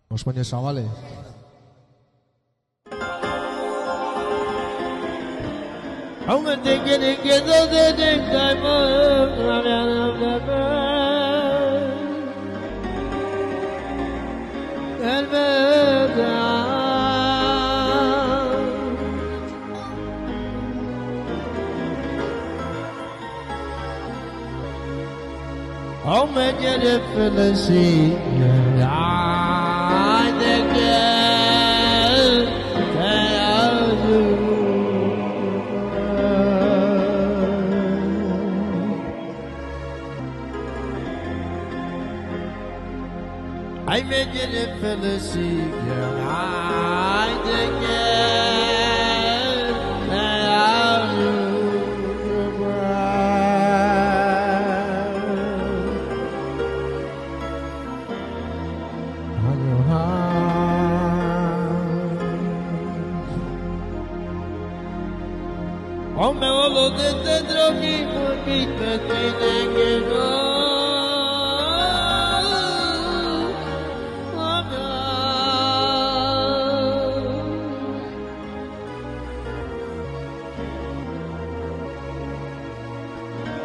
Most mondja Savali. I'm gonna take it and get the day time of I'm a jet felici. I think I made it felici. I think Oh, me volo de te drogi, mi te tiene que no.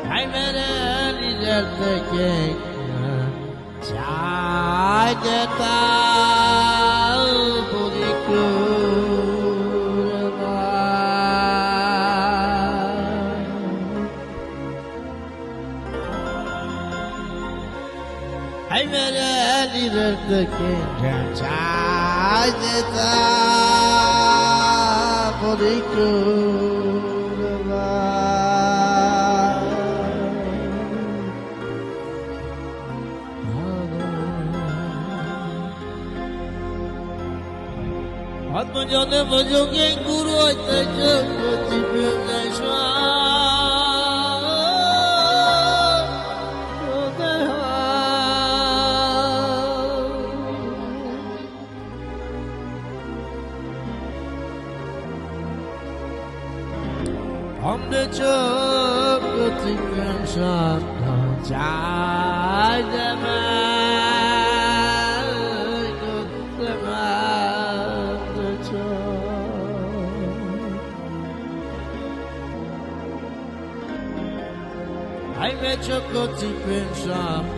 I met a little the king, Chayeta, I met a little the king, Chayeta, Atmajane majoge guru aitaja pratibilasha Amde chak pratibilasha jayama I met your good in some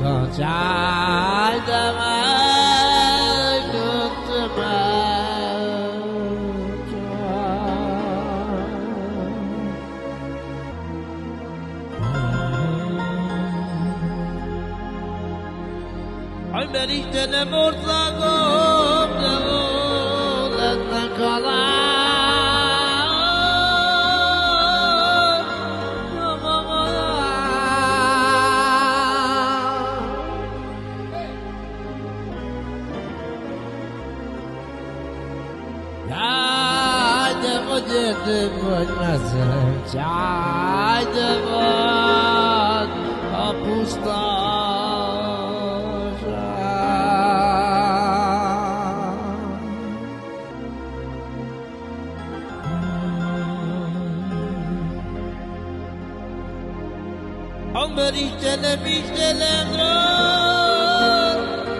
I met it in a mortago, let the color. The good message, I devote a pusta. Amberichte ne bichte lendro,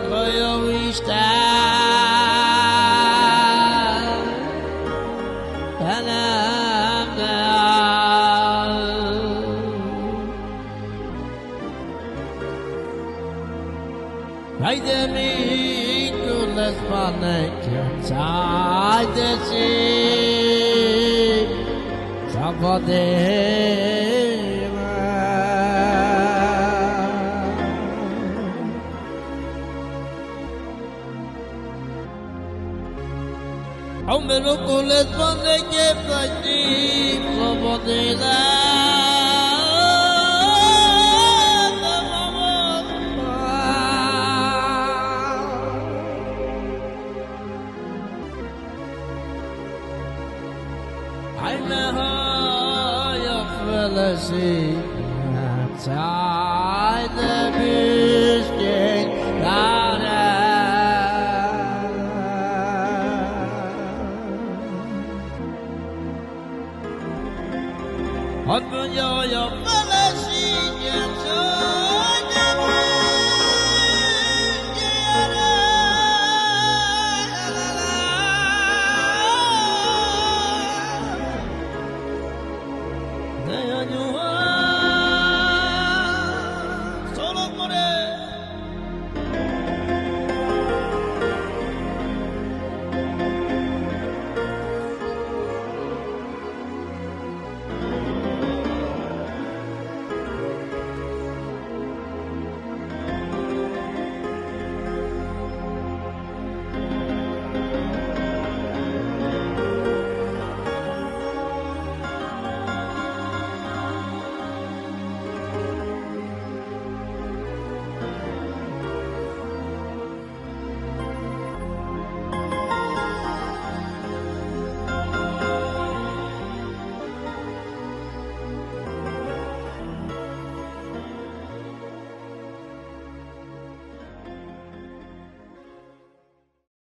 koyo ishta. Haydi mi kulles panek haydi si sabade Amelo kulles panek haydi sabade I'm a high of fallacy outside the biscuit ladder.